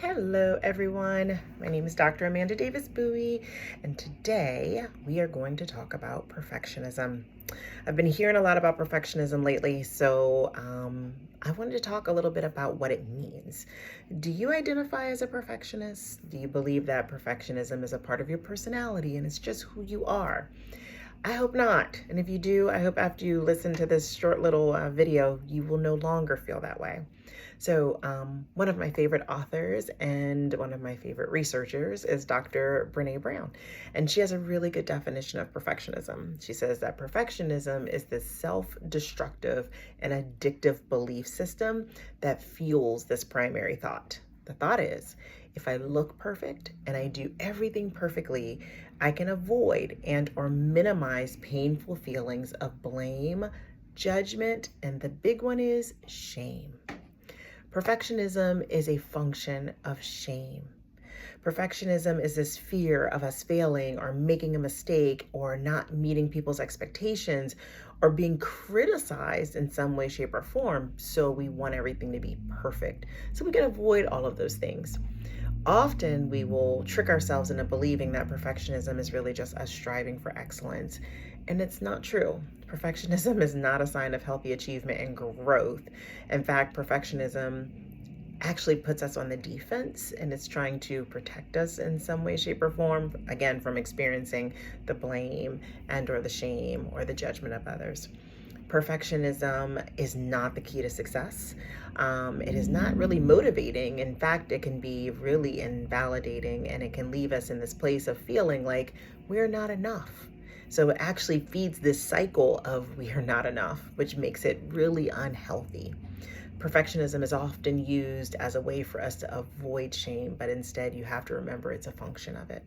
Hello, everyone. My name is Dr. Amanda Davis Bowie, and today we are going to talk about perfectionism. I've been hearing a lot about perfectionism lately, so I wanted to talk a little bit about what it means. Do you identify as a perfectionist? Do you believe that perfectionism is a part of your personality and it's just who you are? I hope not. And if you do, I hope after you listen to this short little video, you will no longer feel that way. So one of my favorite authors and one of my favorite researchers is Dr. Brene Brown. And she has a really good definition of perfectionism. She says that perfectionism is the self-destructive and addictive belief system that fuels this primary thought. The thought is, if I look perfect and I do everything perfectly, I can avoid and or minimize painful feelings of blame, judgment, and the big one is shame. Perfectionism is a function of shame. Perfectionism is this fear of us failing or making a mistake or not meeting people's expectations or being criticized in some way, shape, or form. So we want everything to be perfect. So we can avoid all of those things. Often we will trick ourselves into believing that perfectionism is really just us striving for excellence. And it's not true. Perfectionism is not a sign of healthy achievement and growth. In fact, perfectionism actually puts us on the defense and it's trying to protect us in some way, shape, or form, again, from experiencing the blame and or the shame or the judgment of others. Perfectionism is not the key to success. It is not really motivating. In fact, it can be really invalidating and it can leave us in this place of feeling like we're not enough. So it actually feeds this cycle of we are not enough, which makes it really unhealthy. Perfectionism is often used as a way for us to avoid shame, but instead you have to remember it's a function of it.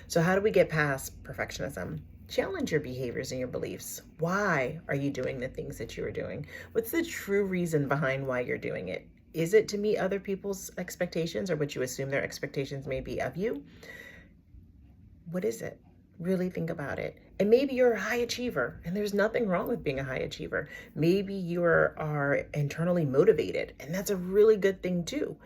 So how do we get past perfectionism? Challenge your behaviors and your beliefs. Why are you doing the things that you are doing? What's the true reason behind why you're doing it? Is it to meet other people's expectations or what you assume their expectations may be of you? What is it? Really think about it. And maybe you're a high achiever and there's nothing wrong with being a high achiever. Maybe you are internally motivated and that's a really good thing too.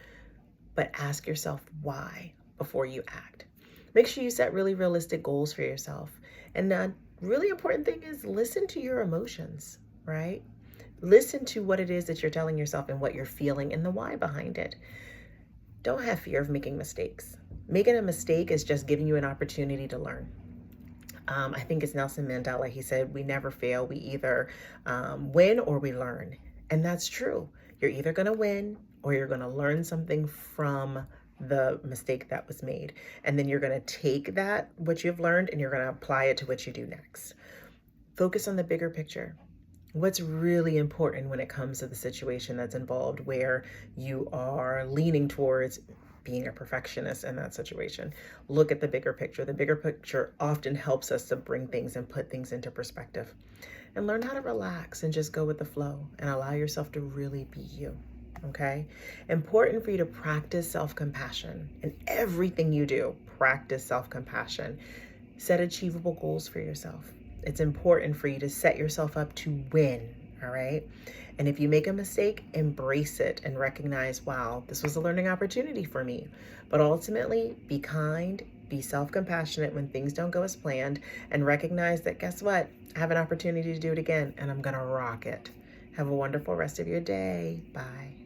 But ask yourself why before you act. Make sure you set really realistic goals for yourself. And the really important thing is listen to your emotions, right? Listen to what it is that you're telling yourself and what you're feeling and the why behind it. Don't have fear of making mistakes. Making a mistake is just giving you an opportunity to learn. I think it's Nelson Mandela. He said, we never fail. We either win or we learn. And that's true. You're either going to win or you're going to learn something from the mistake that was made. And then you're going to take that, what you've learned, and you're going to apply it to what you do next. Focus on the bigger picture. What's really important when it comes to the situation that's involved where you are leaning towards being a perfectionist in that situation. Look at the bigger picture. The bigger picture often helps us to bring things and put things into perspective. And learn how to relax and just go with the flow and allow yourself to really be you. Okay? Important for you to practice self-compassion. In everything you do, practice self-compassion. Set achievable goals for yourself. It's important for you to set yourself up to win, all right? And if you make a mistake, embrace it and recognize, wow, this was a learning opportunity for me. But ultimately, be kind, be self-compassionate when things don't go as planned, and recognize that, guess what? I have an opportunity to do it again, and I'm gonna rock it. Have a wonderful rest of your day. Bye.